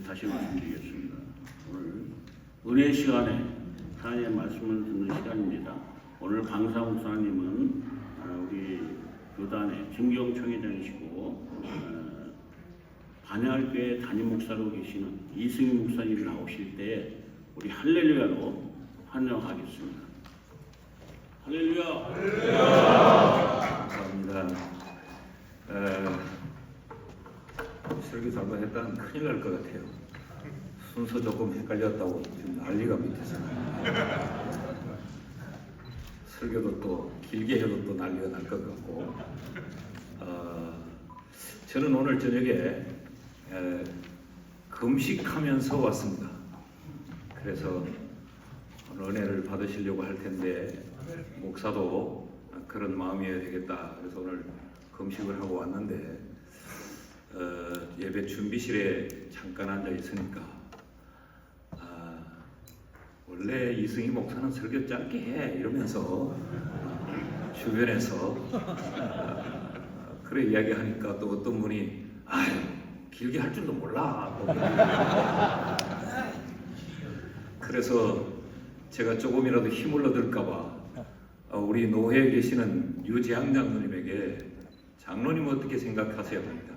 다시 말씀드리겠습니다. 오늘 은혜 시간에 하나님의 말씀을 듣는 시간입니다. 오늘 강사 목사님은 우리 교단의 증경총회장이시고 반야교회 담임 목사로 계시는 이승희 목사님이 나오실 때 우리 할렐루야로 환영하겠습니다. 할렐루야! 감사합니다. 설교 잘못했다면 큰일 날 것 같아요. 순서 조금 헷갈렸다고 지금 난리가 밑에서. 설교도 또 길게 해도 또 난리가 날 것 같고. 저는 오늘 저녁에 금식하면서 왔습니다. 그래서 오늘 은혜를 받으시려고 할 텐데 목사도 그런 마음이어야 되겠다. 그래서 오늘 금식을 하고 왔는데 예배 준비실에 잠깐 앉아 있으니까 원래 이승희 목사는 설교 짧게 해 이러면서 주변에서 그래 이야기하니까 또 어떤 분이 아유 길게 할 줄도 몰라. 그래서 제가 조금이라도 힘을 얻을까봐 우리 노회에 계시는 유재양 장로님에게 장로님 어떻게 생각하세요? 합니다.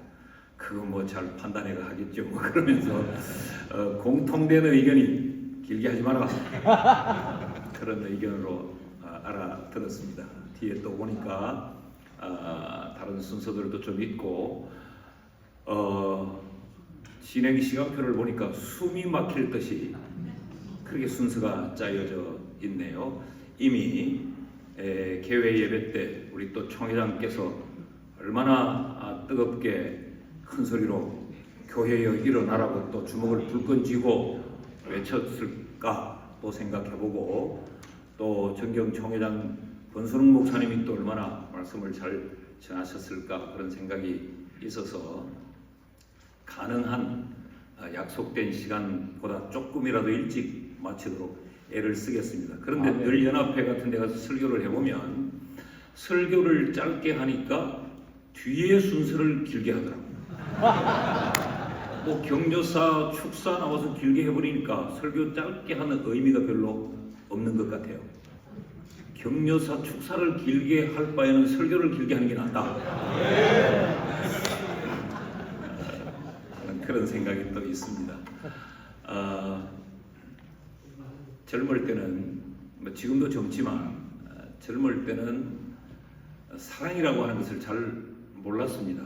그거 뭐 잘 판단해 가겠죠. 그러면서 공통된 의견이 길게 하지 마라. 그런 의견으로 알아들었습니다. 뒤에 또 보니까 다른 순서들도 좀 있고 진행 시간표를 보니까 숨이 막힐 듯이 그렇게 순서가 짜여져 있네요. 이미 개회 예배 때 우리 또 총회장께서 얼마나 뜨겁게 큰 소리로 교회여 일어나라고 또 주먹을 불끈 쥐고 외쳤을까 또 생각해보고 또 정경 총회장 권순웅 목사님이 또 얼마나 말씀을 잘 전하셨을까 그런 생각이 있어서 가능한 약속된 시간보다 조금이라도 일찍 마치도록 애를 쓰겠습니다. 그런데 늘 연합회 같은 데 가서 설교를 해보면 설교를 짧게 하니까 뒤에 순서를 길게 하더라고요. 뭐 경조사, 축사 나와서 길게 해버리니까 설교 짧게 하는 의미가 별로 없는 것 같아요. 경조사, 축사를 길게 할 바에는 설교를 길게 하는 게 낫다. 그런 생각이 또 있습니다. 젊을 때는 뭐 지금도 젊지만 젊을 때는 사랑이라고 하는 것을 잘 몰랐습니다.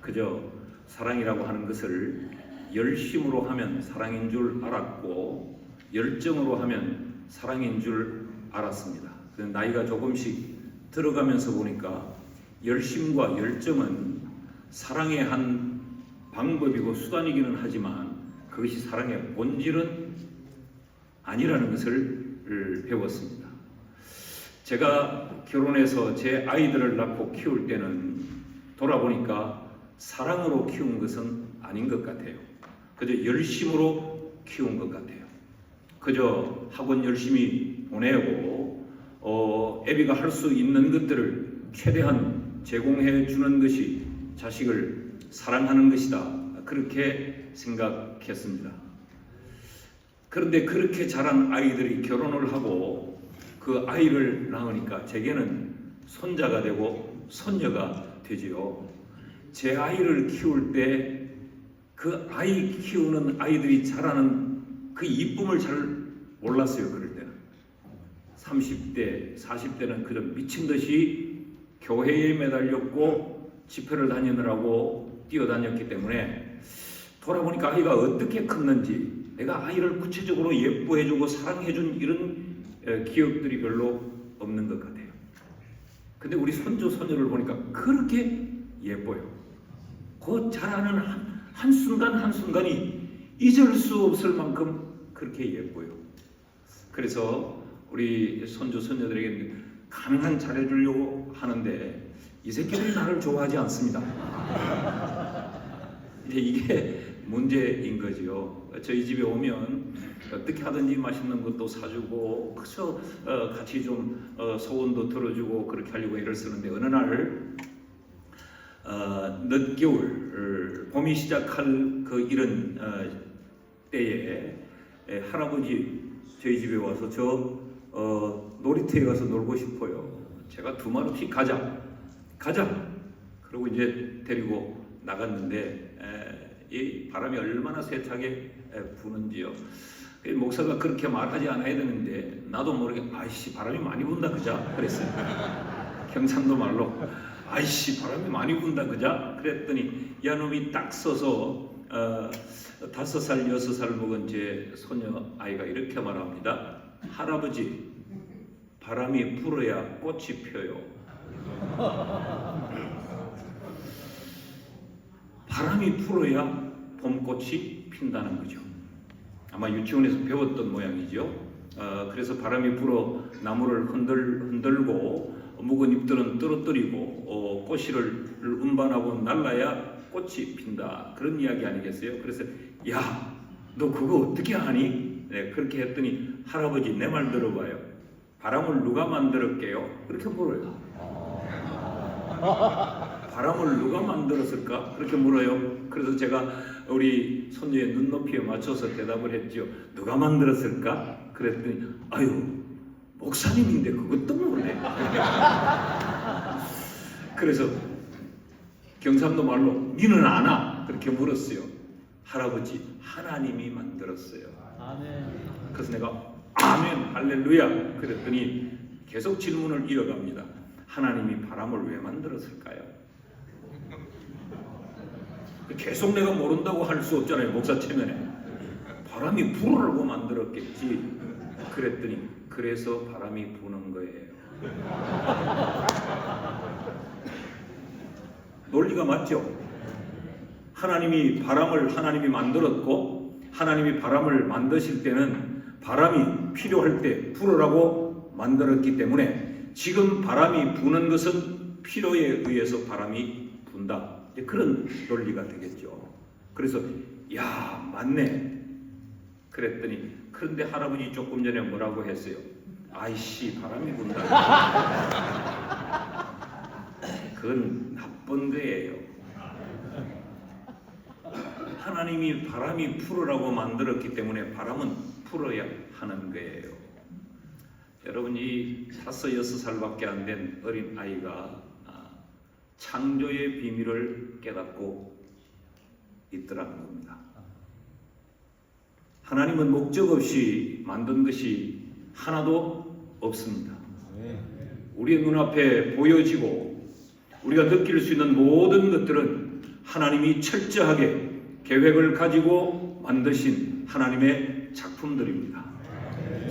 그저 사랑이라고 하는 것을 열심으로 하면 사랑인 줄 알았고 열정으로 하면 사랑인 줄 알았습니다. 나이가 조금씩 들어가면서 보니까 열심과 열정은 사랑의 한 방법이고 수단이기는 하지만 그것이 사랑의 본질은 아니라는 것을 배웠습니다. 제가 결혼해서 제 아이들을 낳고 키울 때는 돌아보니까 사랑으로 키운 것은 아닌 것 같아요. 그저 열심으로 키운 것 같아요. 그저 학원 열심히 보내고 애비가 할 수 있는 것들을 최대한 제공해 주는 것이 자식을 사랑하는 것이다. 그렇게 생각했습니다. 그런데 그렇게 자란 아이들이 결혼을 하고 그 아이를 낳으니까 제게는 손자가 되고 손녀가 되지요. 제 아이를 키울 때 그 아이 키우는 아이들이 자라는 그 이쁨을 잘 몰랐어요. 그럴 때는 30대, 40대는 그저 미친 듯이 교회에 매달렸고 집회를 다니느라고 뛰어다녔기 때문에 돌아보니까 아이가 어떻게 컸는지 내가 아이를 구체적으로 예뻐해주고 사랑해준 이런 기억들이 별로 없는 것 같아요. 근데 우리 손주 손녀를 보니까 그렇게 예뻐요. 그 자라는 한순간 한순간이 잊을 수 없을 만큼 그렇게 예뻐요. 그래서 우리 손주 손녀들에게 가능한 잘해주려고 하는데 이 새끼들이 나를 좋아하지 않습니다. 이게 문제인 거지요. 저희 집에 오면 어떻게 하든지 맛있는 것도 사주고 그래서 같이 좀 소원도 들어주고 그렇게 하려고 애를 쓰는데 어느 날 늦겨울 봄이 시작할 그 이런 때에 할아버지 저희 집에 와서 저 놀이터에 가서 놀고 싶어요. 제가 두말 없이 가자. 그러고 이제 데리고 나갔는데 이 바람이 얼마나 세차게 부는지요. 목사가 그렇게 말하지 않아야 되는데 나도 모르게 아이씨 바람이 많이 분다 그자 그랬어요. 경상도 말로 아이씨 바람이 많이 분다 그자 그랬더니 야놈이 딱 서서 5살 6살 먹은 제 소녀 아이가 이렇게 말합니다. 할아버지 바람이 불어야 꽃이 펴요. 바람이 불어야 봄꽃이 핀다는 거죠. 아마 유치원에서 배웠던 모양이죠. 그래서 바람이 불어 나무를 흔들고 묵은 잎들은 떨어뜨리고 꽃이를 운반하고 날라야 꽃이 핀다. 그런 이야기 아니겠어요? 그래서 야, 너 그거 어떻게 하니? 네, 그렇게 했더니 할아버지 내 말 들어봐요. 바람을 누가 만들었게요? 그렇게 물어요. 바람을 누가 만들었을까? 그렇게 물어요. 그래서 제가 우리 손녀의 눈높이에 맞춰서 대답을 했죠. 누가 만들었을까? 그랬더니 아유 목사님인데 그것도 모르네. 그래서 경상도 말로 니는 아나? 그렇게 물었어요. 할아버지 하나님이 만들었어요. 아멘. 그래서 내가 아멘 할렐루야 그랬더니 계속 질문을 이어갑니다. 하나님이 바람을 왜 만들었을까요? 계속 내가 모른다고 할 수 없잖아요. 목사 체면에 바람이 불으라고 만들었겠지. 그랬더니 그래서 바람이 부는 거예요. 논리가 맞죠? 하나님이 바람을 하나님이 만들었고 하나님이 바람을 만드실 때는 바람이 필요할 때 불으라고 만들었기 때문에 지금 바람이 부는 것은 필요에 의해서 바람이 분다. 그런 논리가 되겠죠. 그래서 야 맞네. 그랬더니 그런데 할아버지 조금 전에 뭐라고 했어요? 아이씨 바람이 분다. 그건 나쁜 거예요. 하나님이 바람이 풀으라고 만들었기 때문에 바람은 풀어야 하는 거예요. 여러분 이 5-6살밖에 안 된 어린 아이가 창조의 비밀을 깨닫고 있더라는 겁니다. 하나님은 목적 없이 만든 것이 하나도 없습니다. 우리의 눈앞에 보여지고 우리가 느낄 수 있는 모든 것들은 하나님이 철저하게 계획을 가지고 만드신 하나님의 작품들입니다.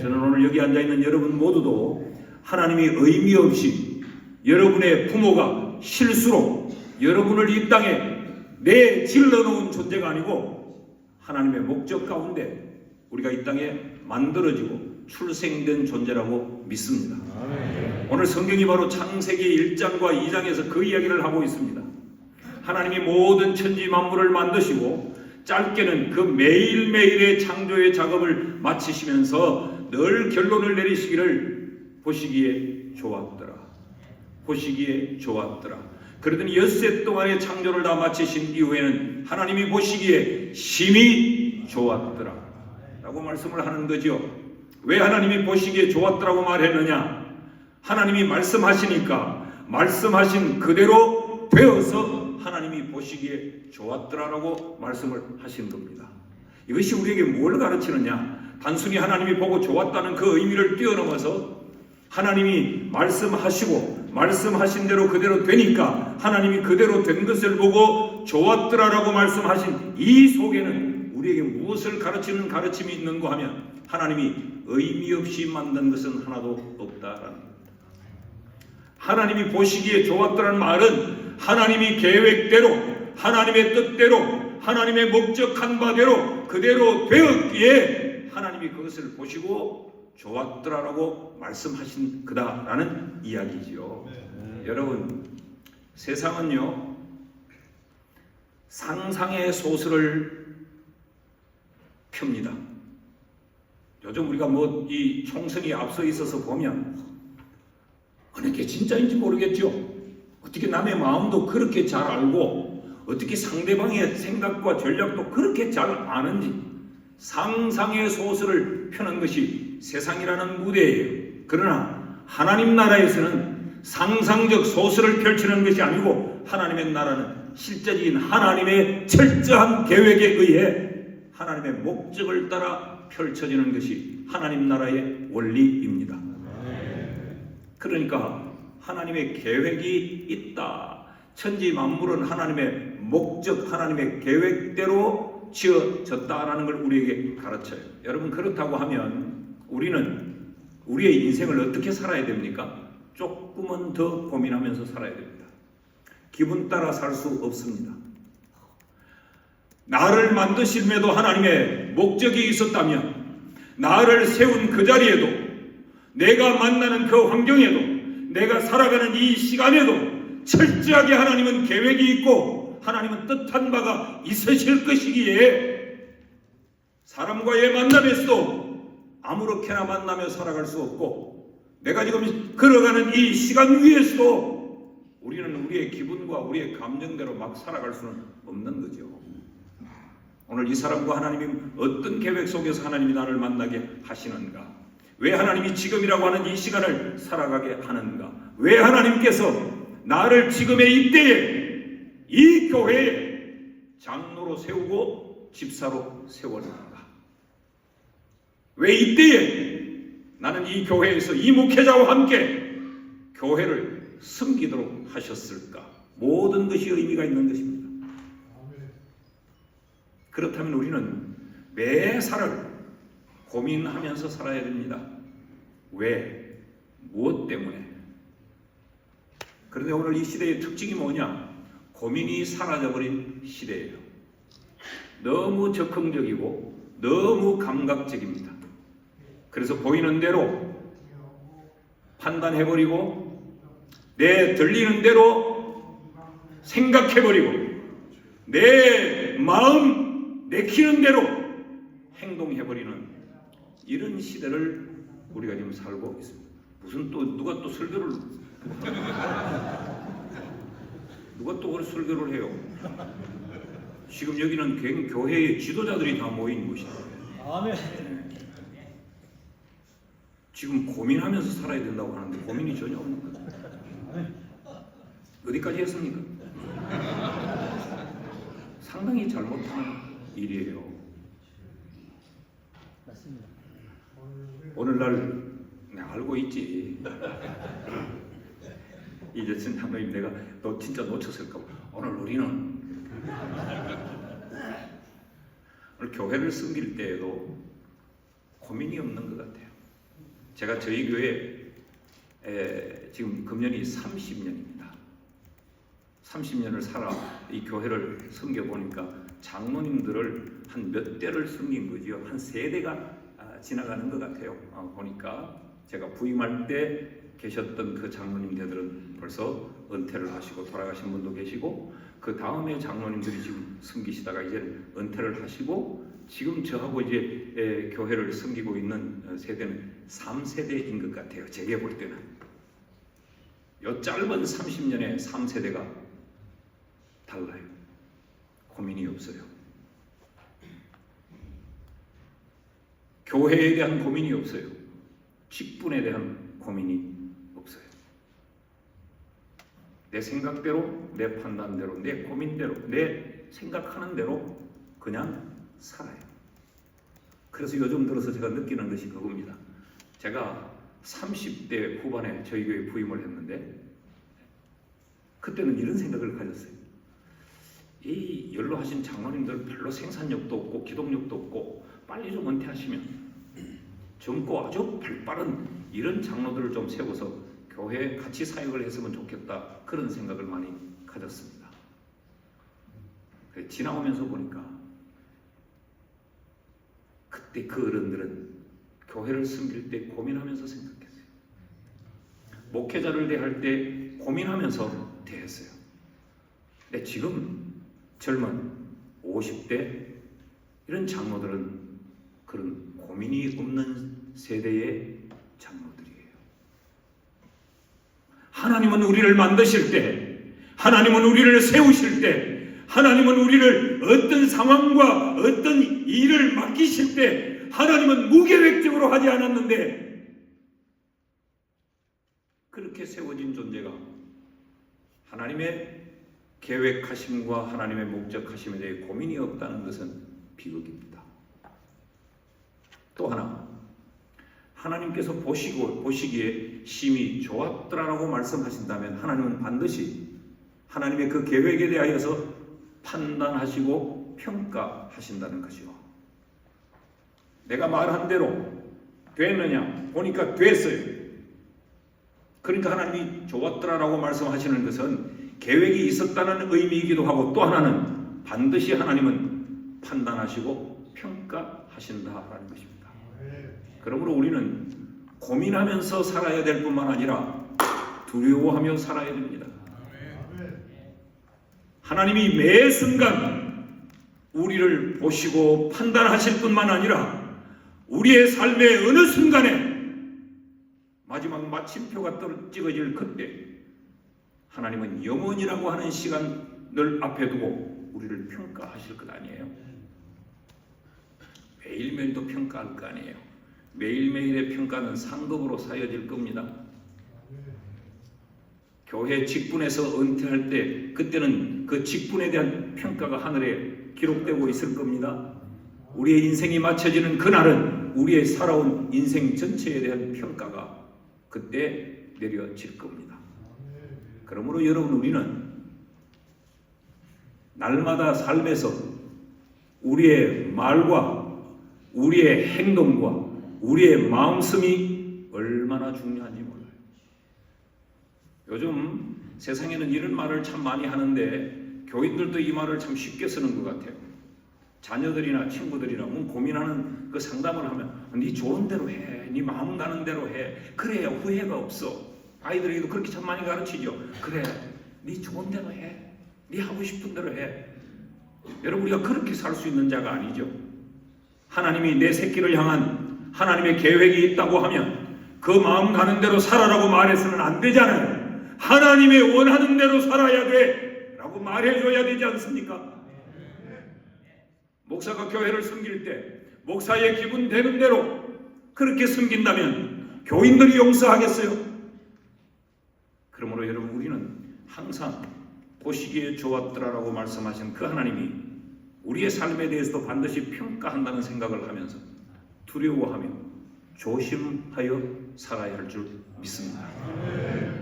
저는 오늘 여기 앉아있는 여러분 모두도 하나님이 의미 없이 여러분의 부모가 실수로 여러분을 이 땅에 내질러 놓은 존재가 아니고 하나님의 목적 가운데 우리가 이 땅에 만들어지고 출생된 존재라고 믿습니다. 오늘 성경이 바로 창세기 1장과 2장에서 그 이야기를 하고 있습니다. 하나님이 모든 천지 만물을 만드시고 짧게는 그 매일매일의 창조의 작업을 마치시면서 늘 결론을 내리시기를 보시기에 좋았더라. 그러더니 엿새 동안의 창조를 다 마치신 이후에는 하나님이 보시기에 심히 좋았더라 라고 말씀을 하는 거죠. 왜 하나님이 보시기에 좋았더라고 말했느냐? 하나님이 말씀하시니까 말씀하신 그대로 되어서 하나님이 보시기에 좋았더라라고 말씀을 하신 겁니다. 이것이 우리에게 뭘 가르치느냐? 단순히 하나님이 보고 좋았다는 그 의미를 뛰어넘어서 하나님이 말씀하시고 말씀하신 대로 그대로 되니까 하나님이 그대로 된 것을 보고 좋았더라라고 말씀하신 이 속에는 우리에게 무엇을 가르치는 가르침이 있는가 하면 하나님이 의미 없이 만든 것은 하나도 없다라는 겁니다. 하나님이 보시기에 좋았더라는 말은 하나님이 계획대로 하나님의 뜻대로 하나님의 목적한 바대로 그대로 되었기에 하나님이 그것을 보시고 좋았더라라고 말씀하신 그다라는 이야기지요. 여러분 세상은요 상상의 소설을 펴니다. 요즘 우리가 뭐 이 총선이 앞서 있어서 보면 어느 게 진짜인지 모르겠죠. 어떻게 남의 마음도 그렇게 잘 알고 어떻게 상대방의 생각과 전략도 그렇게 잘 아는지 상상의 소설을 펴는 것이 세상이라는 무대예요. 그러나 하나님 나라에서는 상상적 소설을 펼치는 것이 아니고 하나님의 나라는 실제적인 하나님의 철저한 계획에 의해 하나님의 목적을 따라 펼쳐지는 것이 하나님 나라의 원리입니다. 그러니까 하나님의 계획이 있다. 천지 만물은 하나님의 목적, 하나님의 계획대로 지어졌다라는 걸 우리에게 가르쳐요. 여러분, 그렇다고 하면 우리는 우리의 인생을 어떻게 살아야 됩니까? 조금은 더 고민하면서 살아야 됩니다. 기분 따라 살 수 없습니다. 나를 만드심에도 하나님의 목적이 있었다면, 나를 세운 그 자리에도, 내가 만나는 그 환경에도, 내가 살아가는 이 시간에도 철저하게 하나님은 계획이 있고 하나님은 뜻한 바가 있으실 것이기에 사람과의 만남에서도 아무렇게나 만나며 살아갈 수 없고, 내가 지금 걸어가는 이 시간 위에서도 우리는 우리의 기분과 우리의 감정대로 막 살아갈 수는 없는 거죠. 오늘 이 사람과 하나님이 어떤 계획 속에서 하나님이 나를 만나게 하시는가? 왜 하나님이 지금이라고 하는 이 시간을 살아가게 하는가? 왜 하나님께서 나를 지금의 이때에 이 교회에 장로로 세우고 집사로 세웠는가? 왜 이때에 나는 이 교회에서 이 목회자와 함께 교회를 섬기도록 하셨을까? 모든 것이 의미가 있는 것입니다. 그렇다면 우리는 매사를 고민하면서 살아야 됩니다. 왜? 무엇 때문에? 그런데 오늘 이 시대의 특징이 뭐냐? 고민이 사라져버린 시대예요. 너무 적극적이고 너무 감각적입니다. 그래서 보이는 대로 판단해버리고 내 들리는 대로 생각해버리고 내 마음 내키는 대로 행동해버리는 이런 시대를 우리가 지금 살고 있습니다. 무슨 또 누가 또 설교를 설교를 해요? 지금 여기는 교회의 지도자들이 다 모인 곳이에요. 아멘. 지금 고민하면서 살아야 된다고 하는데 고민이 전혀 없는 거예요. 어디까지 했습니까? 상당히 잘못한 일이에요. 맞습니다. 오늘날 내가 알고 있지. 이제쯤 장로님 내가 너 진짜 놓쳤을까 봐. 오늘 우리는 오늘 교회를 섬길 때에도 고민이 없는 것 같아요. 제가 저희 교회 지금 금년이 30년입니다. 30년을 살아 이 교회를 섬겨보니까 장로님들을 한 몇 대를 섬긴 거지요. 한 3대가 지나가는 것 같아요. 보니까 제가 부임할 때 계셨던 그 장로님들은 벌써 은퇴를 하시고 돌아가신 분도 계시고, 그 다음에 장로님들이 지금 섬기시다가 이제 은퇴를 하시고 지금 저하고 이제 교회를 섬기고 있는 세대는 3세대인 것 같아요. 제게 볼 때는 요 짧은 30년에 3세대가 달라요. 고민이 없어요. 교회에 대한 고민이 없어요. 직분에 대한 고민이 없어요. 내 생각대로, 내 판단대로, 내 고민대로, 내 생각하는 대로 그냥 살아요. 그래서 요즘 들어서 제가 느끼는 것이 그겁니다. 제가 30대 후반에 저희 교회에 부임을 했는데 그때는 이런 생각을 가졌어요. 이 연로하신 장로님들 별로 생산력도 없고 기동력도 없고 빨리 좀 은퇴하시면 젊고 아주 발빠른 이런 장로들을 좀 세워서 교회에 같이 사역을 했으면 좋겠다, 그런 생각을 많이 가졌습니다. 지나오면서 보니까 그때 그 어른들은 교회를 섬길 때 고민하면서 생각했어요. 목회자를 대할 때 고민하면서 대했어요. 근데 지금 젊은 50대 이런 장로들은 그런 고민이 없는 세대의 장로들이에요. 하나님은 우리를 만드실 때, 하나님은 우리를 세우실 때 하나님은 우리를 어떤 상황과 어떤 일을 맡기실 때 하나님은 무계획적으로 하지 않았는데 그렇게 세워진 존재가 하나님의 계획하심과 하나님의 목적하심에 대해 고민이 없다는 것은 비극입니다. 또 하나, 하나님께서 보시기에 심히 좋았더라라고 말씀하신다면 하나님은 반드시 하나님의 그 계획에 대하여서 판단하시고 평가하신다는 것이요. 내가 말한 대로 됐느냐 보니까 됐어요. 그러니까 하나님이 좋았더라라고 말씀하시는 것은 계획이 있었다는 의미이기도 하고 또 하나는 반드시 하나님은 판단하시고 평가하신다라는 것입니다. 그러므로 우리는 고민하면서 살아야 될 뿐만 아니라 두려워하며 살아야 됩니다. 하나님이 매 순간 우리를 보시고 판단하실 뿐만 아니라 우리의 삶의 어느 순간에 마지막 마침표가 찍어질 그때 하나님은 영원이라고 하는 시간을 앞에 두고 우리를 평가하실 것 아니에요? 매일매일도 평가할 거 아니에요? 매일매일의 평가는 상급으로 사여질 겁니다. 교회 직분에서 은퇴할 때 그때는 그 직분에 대한 평가가 하늘에 기록되고 있을 겁니다. 우리의 인생이 마쳐지는 그날은 우리의 살아온 인생 전체에 대한 평가가 그때 내려질 겁니다. 그러므로 여러분, 우리는 날마다 삶에서 우리의 말과 우리의 행동과 우리의 마음씀이 얼마나 중요한지 몰라요. 요즘 세상에는 이런 말을 참 많이 하는데 교인들도 이 말을 참 쉽게 쓰는 것 같아요. 자녀들이나 친구들이나 고민하는 그 상담을 하면 네 좋은 대로 해, 네 마음 가는 대로 해, 그래야 후회가 없어. 아이들에게도 그렇게 참 많이 가르치죠. 그래, 네 좋은 대로 해, 네 하고 싶은 대로 해. 여러분, 우리가 그렇게 살 수 있는 자가 아니죠. 하나님이 내 새끼를 향한 하나님의 계획이 있다고 하면 그 마음 가는 대로 살아라고 말해서는 안 되잖아요. 하나님의 원하는 대로 살아야 돼 라고 말해줘야 되지 않습니까? 목사가 교회를 섬길 때 목사의 기분 되는 대로 그렇게 섬긴다면 교인들이 용서하겠어요? 그러므로 여러분, 우리는 항상 보시기에 좋았더라라고 말씀하신 그 하나님이 우리의 삶에 대해서도 반드시 평가한다는 생각을 하면서 두려워하며 조심하여 살아야 할 줄 믿습니다.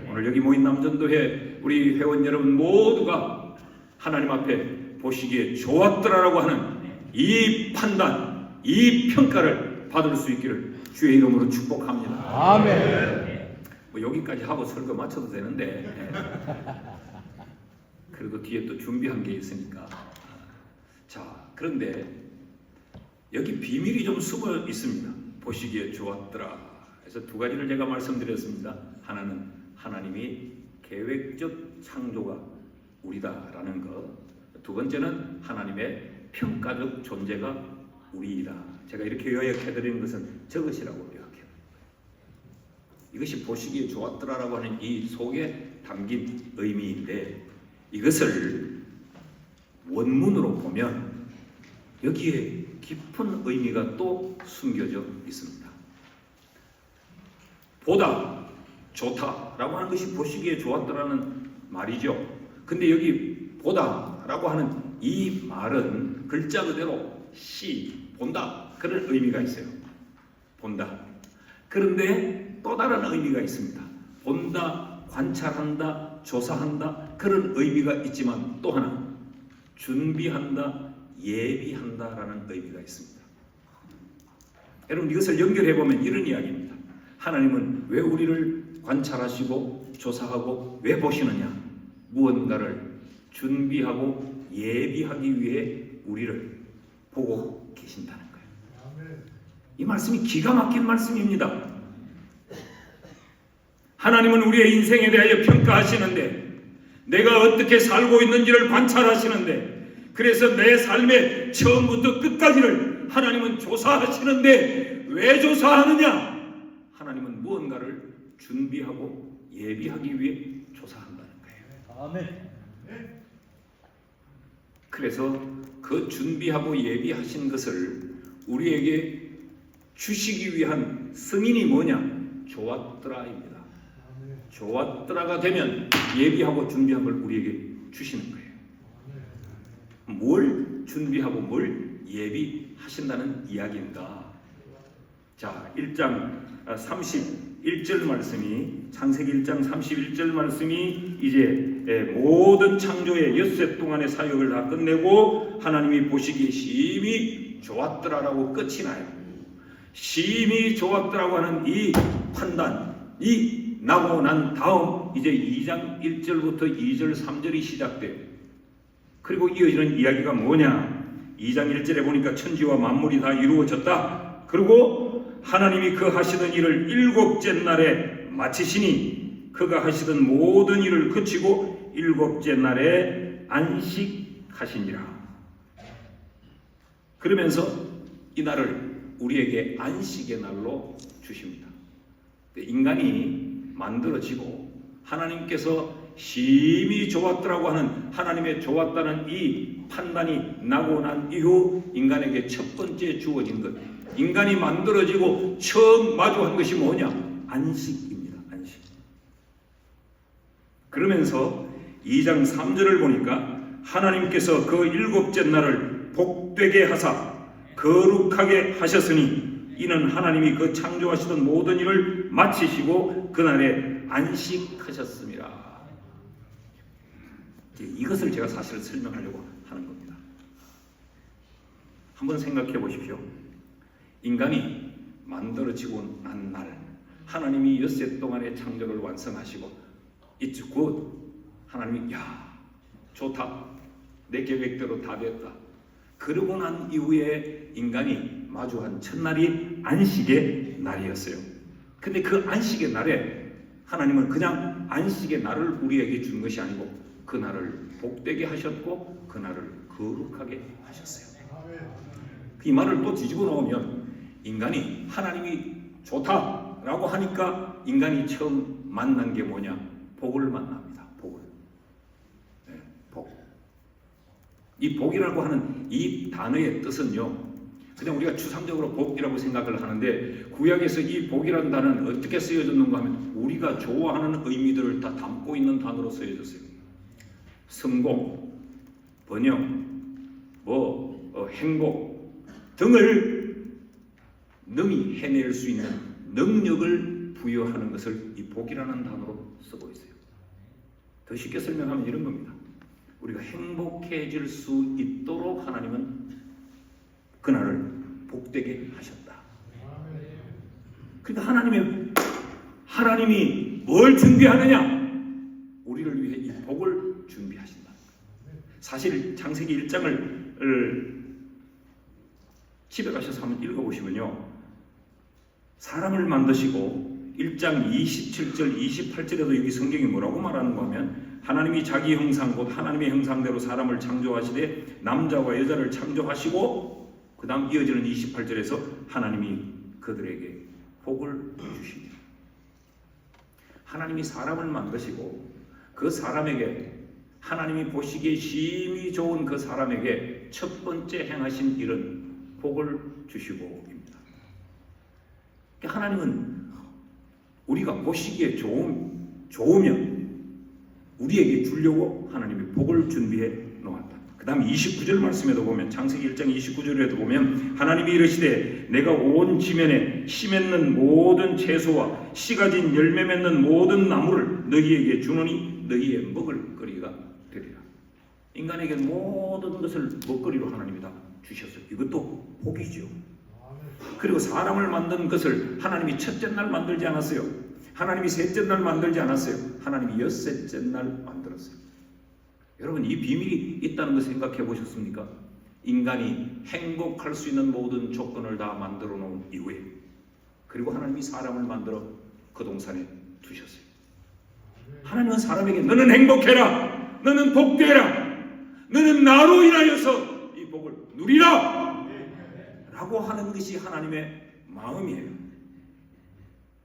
오늘 여기 모인 남전도회 우리 회원 여러분 모두가 하나님 앞에 보시기에 좋았더라라고 하는 이 판단, 이 평가를 받을 수 있기를 주의 이름으로 축복합니다. 아멘. 뭐 여기까지 하고 설교 마쳐도 되는데 그래도 뒤에 또 준비한 게 있으니까. 자, 그런데 여기 비밀이 좀 숨어 있습니다. 보시기에 좋았더라. 그래서 두 가지를 제가 말씀드렸습니다. 하나는 하나님이 계획적 창조가 우리다라는 것. 두 번째는 하나님의 평가적 존재가 우리이다. 제가 이렇게 요약해드리는 것은 저것이라고 요약해요. 이것이 보시기에 좋았더라라고 하는 이 속에 담긴 의미인데 이것을 원문으로 보면 여기에 깊은 의미가 또 숨겨져 있습니다. 보다 좋다라고 하는 것이 보시기에 좋았더라는 말이죠. 근데 여기 보다라고 하는 이 말은 글자 그대로 본다, 그런 의미가 있어요. 본다. 그런데 또 다른 의미가 있습니다. 본다, 관찰한다, 조사한다, 그런 의미가 있지만 또 하나 준비한다, 예비한다라는 의미가 있습니다. 여러분, 이것을 연결해 보면 이런 이야기입니다. 하나님은 왜 우리를 관찰하시고 조사하고 왜 보시느냐? 무언가를 준비하고 예비하기 위해 우리를 보고 계신다는 거예요. 이 말씀이 기가 막힌 말씀입니다. 하나님은 우리의 인생에 대하여 평가하시는데 내가 어떻게 살고 있는지를 관찰하시는데 그래서 내 삶의 처음부터 끝까지를 하나님은 조사하시는데 왜 조사하느냐? 하나님은 무언가를 준비하고 예비하기 위해 조사한다는 거예요. 아멘. 그래서 그 준비하고 예비하신 것을 우리에게 주시기 위한 승인이 뭐냐? 좋았더라입니다. 좋았더라가 되면 예비하고 준비한 걸 우리에게 주시는 거예요. 뭘 준비하고 뭘 예비하신다는 이야기인가? 자, 1장 31절 말씀이, 창세기 1장 31절 말씀이 이제 모든 창조의 엿새 동안의 사역을 다 끝내고 하나님이 보시기에 심히 좋았더라라고 끝이 나요. 심히 좋았더라고 하는 이 판단이 나고 난 다음 이제 2장 1절부터 2절 3절이 시작돼요. 그리고 이어지는 이야기가 뭐냐? 2장 1절에 보니까 천지와 만물이 다 이루어졌다. 그리고 하나님이 그 하시던 일을 일곱째 날에 마치시니 그가 하시던 모든 일을 그치고 일곱째 날에 안식하시니라. 그러면서 이 날을 우리에게 안식의 날로 주십니다. 인간이 만들어지고 하나님께서 심히 좋았더라고 하는 하나님의 좋았다는 이 판단이 나고 난 이후 인간에게 첫 번째 주어진 것, 인간이 만들어지고 처음 마주한 것이 뭐냐? 안식입니다. 안식. 그러면서 2장 3절을 보니까 하나님께서 그 일곱째 날을 복되게 하사 거룩하게 하셨으니 이는 하나님이 그 창조하시던 모든 일을 마치시고 그날에 안식하셨습니다. 이것을 제가 사실 설명하려고 하는 겁니다. 한번 생각해 보십시오. 인간이 만들어지고 난 날 하나님이 엿새 동안의 창조를 완성하시고 이제 곧 하나님이 좋다, 내 계획대로 다 됐다. 그러고 난 이후에 인간이 마주한 첫날이 안식의 날이었어요. 근데 그 안식의 날에 하나님은 그냥 안식의 날을 우리에게 준 것이 아니고 그 날을 복되게 하셨고 그 날을 거룩하게 하셨어요. 이 말을 또 뒤집어 놓으면 인간이 하나님이 좋다라고 하니까 인간이 처음 만난 게 뭐냐? 복을 만납니다. 복을. 네, 복. 이 복이라고 하는 이 단어의 뜻은요, 그냥 우리가 추상적으로 복이라고 생각을 하는데 구약에서 이 복이라는 단어는 어떻게 쓰여졌는가 하면 우리가 좋아하는 의미들을 다 담고 있는 단어로 쓰여졌어요. 성공, 번영, 행복 등을 능히 해낼 수 있는 능력을 부여하는 것을 이 복이라는 단어로 쓰고 있어요. 더 쉽게 설명하면 이런 겁니다. 우리가 행복해질 수 있도록 하나님은 그날을 복되게 하셨다. 그러니까 하나님이 뭘 준비하느냐? 우리를 위해 이 복을 준비하신다. 사실 창세기 1장을 집에 가셔서 한번 읽어보시면요, 사람을 만드시고 1장 27절 28절에도 여기 성경이 뭐라고 말하는가 하면 하나님이 자기 형상 곧 하나님의 형상대로 사람을 창조하시되 남자와 여자를 창조하시고 그 다음 이어지는 28절에서 하나님이 그들에게 복을 주십니다. 하나님이 사람을 만드시고 그 사람에게 하나님이 보시기에 심히 좋은 그 사람에게 첫 번째 행하신 일은 복을 주시고입니다. 하나님은 우리가 보시기에 좋으면 우리에게 주려고 하나님이 복을 준비해 놓았다. 그 다음 29절 말씀에도 보면 창세기 1장 29절에도 보면 하나님이 이르시되 내가 온 지면에 씨 맺는 모든 채소와 씨 가진 열매 맺는 모든 나무를 너희에게 주노니 너희의 먹을 거리가 되리라. 인간에게 모든 것을 먹거리로 하나님이 다 주셨어요. 이것도 복이죠. 그리고 사람을 만든 것을 하나님이 첫째 날 만들지 않았어요. 하나님이 셋째 날 만들지 않았어요. 하나님이 엿새째 날 만들었어요. 여러분, 이 비밀이 있다는 거 생각해 보셨습니까? 인간이 행복할 수 있는 모든 조건을 다 만들어 놓은 이후에 그리고 하나님이 사람을 만들어 그 동산에 두셨어요. 하나님은 사람에게 너는 행복해라, 너는 복되라, 너는 나로 인하여서 이 복을 누리라 라고 하는 것이 하나님의 마음이에요.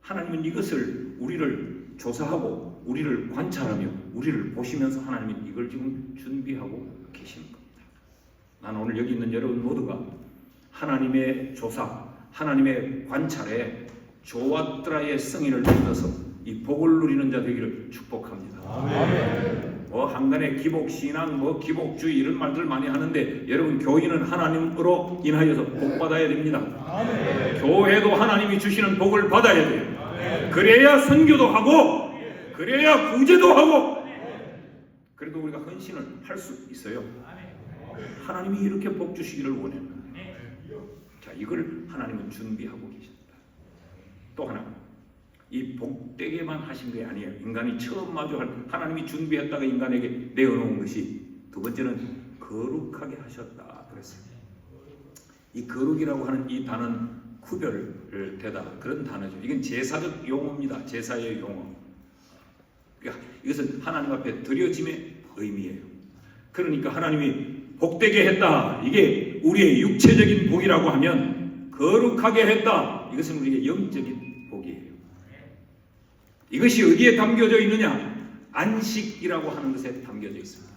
하나님은 이것을 우리를 조사하고 우리를 관찰하며 우리를 보시면서 하나님은 이걸 지금 준비하고 계시는 겁니다. 나는 오늘 여기 있는 여러분 모두가 하나님의 조사, 하나님의 관찰에 조아트라의 승인을 받아서 이 복을 누리는 자 되기를 축복합니다. 뭐 한간에 기복신앙, 뭐 기복주의 이런 말들 많이 하는데 여러분 교인은 하나님으로 인하여서 복 받아야 됩니다. 교회도 하나님이 주시는 복을 받아야 돼요. 그래야 선교도 하고 그래야 구제도 하고 그래도 우리가 헌신을 할 수 있어요. 하나님이 이렇게 복 주시기를 원해요. 자, 이걸 하나님은 준비하고 계십니다. 또 하나, 이 복되게만 하신 게 아니에요. 인간이 처음 마주할 하나님이 준비했다가 인간에게 내어놓은 것이 두 번째는 거룩하게 하셨다 그랬어요. 이 거룩이라고 하는 이 단어는 구별되다 그런 단어죠. 이건 제사적 용어입니다. 제사의 용어. 그러니까 이것은 하나님 앞에 드려짐의 의미예요. 그러니까 하나님이 복되게 했다. 이게 우리의 육체적인 복이라고 하면 거룩하게 했다. 이것은 우리의 영적인 복이에요. 이것이 어디에 담겨져 있느냐? 안식이라고 하는 것에 담겨져 있습니다.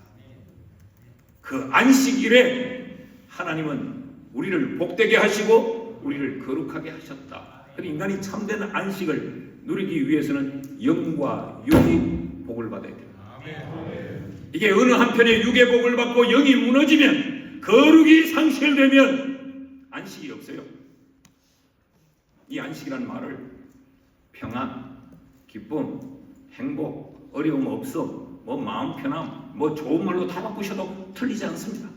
그 안식일에 하나님은 우리를 복되게 하시고 우리를 거룩하게 하셨다. 그래서 인간이 참된 안식을 누리기 위해서는 영과 육이 복을 받아야 돼요. 이게 어느 한편에 육의 복을 받고 영이 무너지면 거룩이 상실되면 안식이 없어요. 이 안식이라는 말을 평안, 기쁨, 행복, 어려움 없음, 뭐 마음 편함, 뭐 좋은 말로 다 바꾸셔도 틀리지 않습니다.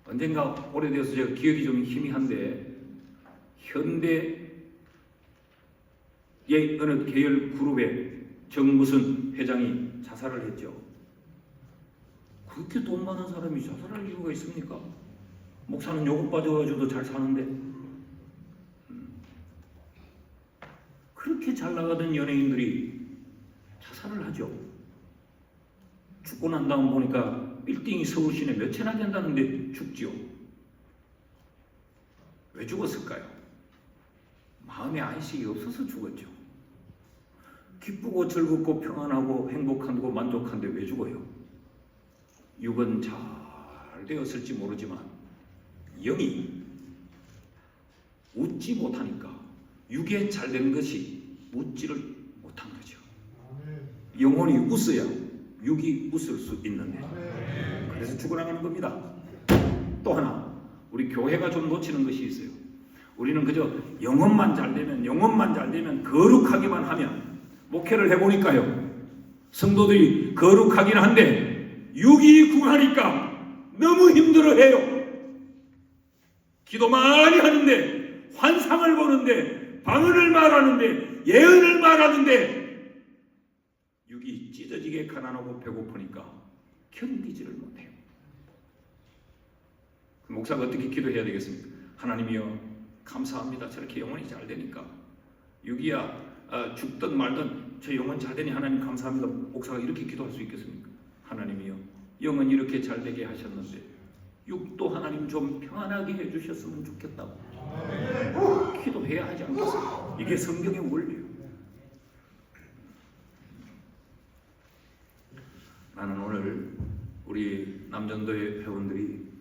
언젠가 오래되어서 제가 기억이 좀 희미한데 현대의 어느 계열 그룹에 정무선 회장이 자살을 했죠. 그렇게 돈 많은 사람이 자살할 이유가 있습니까? 목사는 요금 빠져가지고도 잘 사는데 그렇게 잘 나가던 연예인들이 자살을 하죠. 죽고 난 다음 보니까 빌딩이 서울 시내 몇 채나 된다는데 죽지요. 왜 죽었을까요? 마음의 안식이 없어서 죽었죠. 기쁘고 즐겁고 평안하고 행복하고 만족한데 왜 죽어요? 육은 잘 되었을지 모르지만 영이 웃지 못하니까 육에 잘 된 것이 웃지를 못한 거죠. 영혼이 웃어야 육이 웃을 수 있는데 그래서 죽어나가는 겁니다. 또 하나 우리 교회가 좀 놓치는 것이 있어요. 우리는 그저 영혼만 잘 되면 거룩하기만 하면 목회를 해보니까요. 성도들이 거룩하긴 한데 육이 궁하니까 너무 힘들어해요. 기도 많이 하는데 환상을 보는데 방언을 말하는데 예언을 말하는데 육이 찢어지게 가난하고 배고프니까 견디지를 못해요. 목사가 어떻게 기도해야 되겠습니까? 하나님이여 감사합니다. 저렇게 영혼이 잘 되니까 육이야 죽든 말든 저 영혼 잘 되니 하나님 감사합니다. 목사가 이렇게 기도할 수 있겠습니까? 하나님이여 영혼 이렇게 잘 되게 하셨는데 육도 하나님 좀 평안하게 해주셨으면 좋겠다고 기도해야 하지 않겠어요? 이게 성경의 원리예요. 나는 오늘 우리 남전도의 회원들이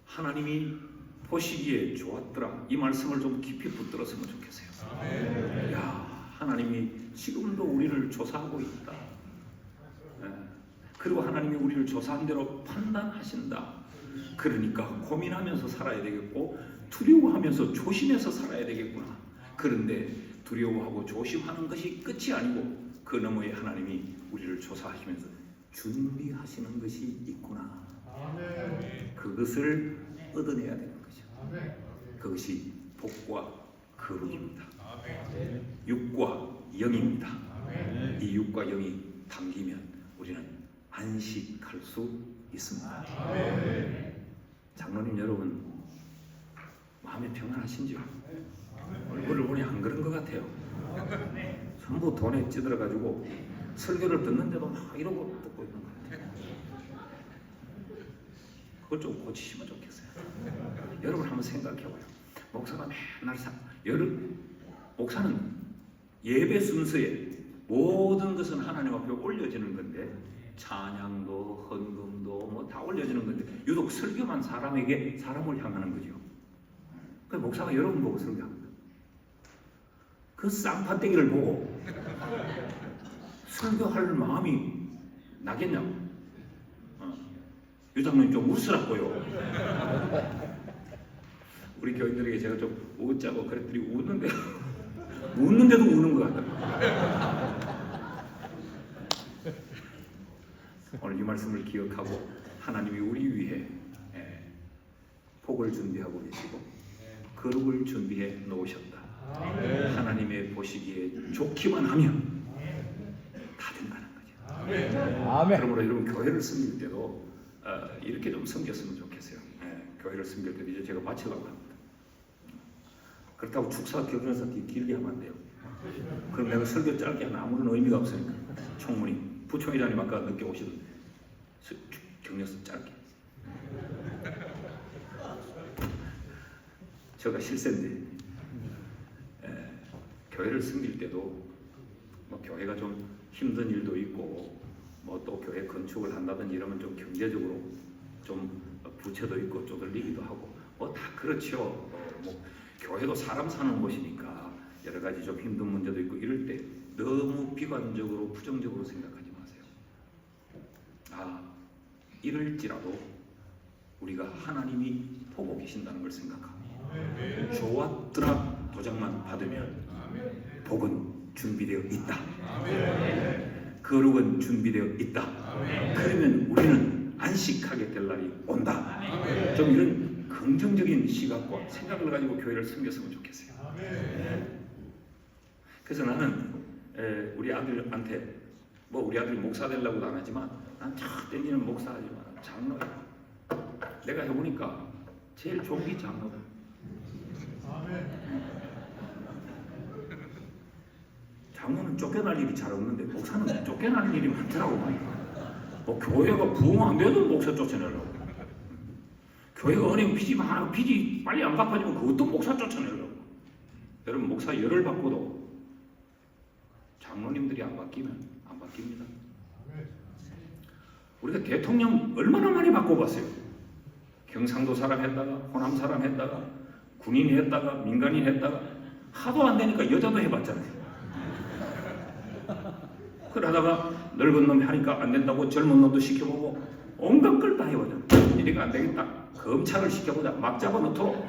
하나님이 보시기에 좋았더라 이 말씀을 좀 깊이 붙들었으면 좋겠어요. 야, 하나님이 지금도 우리를 조사하고 있다. 그리고 하나님이 우리를 조사한 대로 판단하신다. 그러니까 고민하면서 살아야 되겠고 두려워하면서 조심해서 살아야 되겠구나. 그런데 두려워하고 조심하는 것이 끝이 아니고 그 너머에 하나님이 우리를 조사하시면서 준비하시는 것이 있구나. 그것을 얻어내야 되는 거죠. 그것이 복과 거룩입니다. 육과 영입니다. 이 육과 영이 담기면 우리는 안식할 수 있습니다. 장로님 여러분 마음이 평안하신지요? 얼굴을 보니 안 그런 것 같아요. 전부 돈에 찌들어가지고 설교를 듣는데도 막 이러고 듣고 있는 것 같아요. 그걸 좀 고치시면 좋겠어요. 여러분 한번 생각해봐요. 목사가 맨날 목사는 예배 순서에 모든 것은 하나님 앞에 올려지는 건데 찬양도 헌금도 뭐 다 올려지는 건데 유독 설교만 사람을 향하는 거죠. 그 목사가 여러분 보고 설교합니다. 그 쌍판대기를 보고 설교할 마음이 나겠냐고. 유장님 좀 웃으라고요. 우리 교인들에게 제가 좀 웃자고 그랬더니 웃는데도 우는 것 같아요. 오늘 이 말씀을 기억하고 하나님이 우리 위해 복을 준비하고 계시고 거룩을 준비해 놓으셨다. 하나님의 보시기에 좋기만 하면 다 된다는 거죠. 아멘. 그러므로 여러분 교회를 섬길 때도 이렇게 좀 섬겼으면 좋겠어요. 교회를 섬길 때도 이제 제가 마치려고 합니다. 그렇다고 축사 격려사 길게 하면 안 돼요. 그럼 내가 설교 짧게 하면 아무런 의미가 없으니까. 총무님, 부총회장님 아까 늦게 오시던 격려사 짧게. 제가 실세인데 교회를 섬길 때도 뭐 교회가 좀 힘든 일도 있고 뭐 또 교회 건축을 한다든지 이러면 좀 경제적으로 좀 부채도 있고 쪼들리기도 하고 뭐 다 그렇죠. 뭐 교회도 사람 사는 곳이니까 여러 가지 좀 힘든 문제도 있고 이럴 때 너무 비관적으로 부정적으로 생각하지 마세요. 이럴지라도 우리가 하나님이 보고 계신다는 걸 생각하고 좋았더라 도장만 받으면 복은 준비되어 있다. 거룩은 준비되어 있다. 그러면 우리는 안식하게 될 날이 온다. 좀 이런 긍정적인 시각과 생각을 가지고 교회를 섬겼으면 좋겠어요. 그래서 나는 우리 아들한테 뭐 우리 아들이 목사 되려고도 안 하지만 난 쫙 땡기는 목사 하지만 장로야. 내가 해보니까 제일 좋은 게 장로다. 장로는 쫓겨날 일이 잘 없는데 목사는 쫓겨날 일이 많더라고. 뭐 교회가 부흥 안 돼도 목사 쫓아내려고. 교회가 은행 빚이 빨리 안 갚아지면 그것도 목사 쫓아내려고. 여러분 목사 열을 받고도 장로님들이 안 바뀌면 안 바뀝니다. 우리가 대통령 얼마나 많이 바꿔봤어요. 경상도 사람 했다가 호남 사람 했다가 군인 했다가 민간인 했다가 하도 안 되니까 여자도 해봤잖아요. 그러다가 늙은 놈이 하니까 안 된다고 젊은 놈도 시켜보고 온갖 걸 다 해보자. 이래가 안 되겠다. 검찰을 시켜보자. 막 잡아놓도록.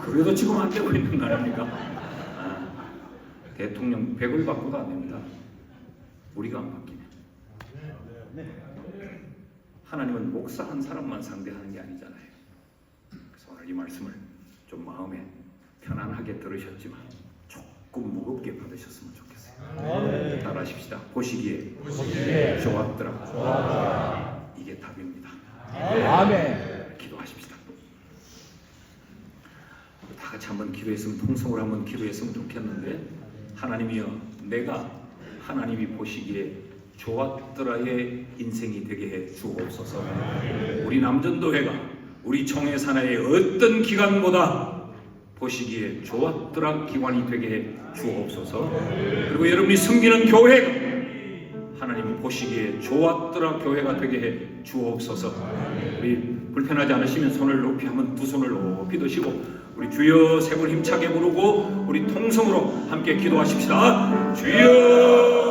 그래도 지금 안 되고 있는 거 아닙니까? 대통령 100을 바꿔도 안 됩니다. 우리가 안 바뀌면. 하나님은 목사 한 사람만 상대하는 게 아니잖아요. 그래서 오늘 이 말씀을 좀 마음에 편안하게 들으셨지만 조금 무겁게 받으셨으면 좋겠어요. 따라하십시다. 보시기에 좋았더라. 이게 답입니다. 아멘. 기도하십시다. 다 같이 한번 기도했으면 통성으로 한번 기도했으면 좋겠는데 하나님이여 내가 하나님이 보시기에 좋았더라의 인생이 되게 해 주옵소서. 우리 남전도회가 우리 총회 산하의 어떤 기관보다 보시기에 좋았더라 기관이 되게 해 주옵소서. 그리고 여러분이 섬기는 교회가 하나님이 보시기에 좋았더라 교회가 되게 해 주옵소서. 우리 불편하지 않으시면 손을 높이 한번 두 손을 높이 드시고 우리 주여 세 번 힘차게 부르고 우리 통성으로 함께 기도하십시다. 주여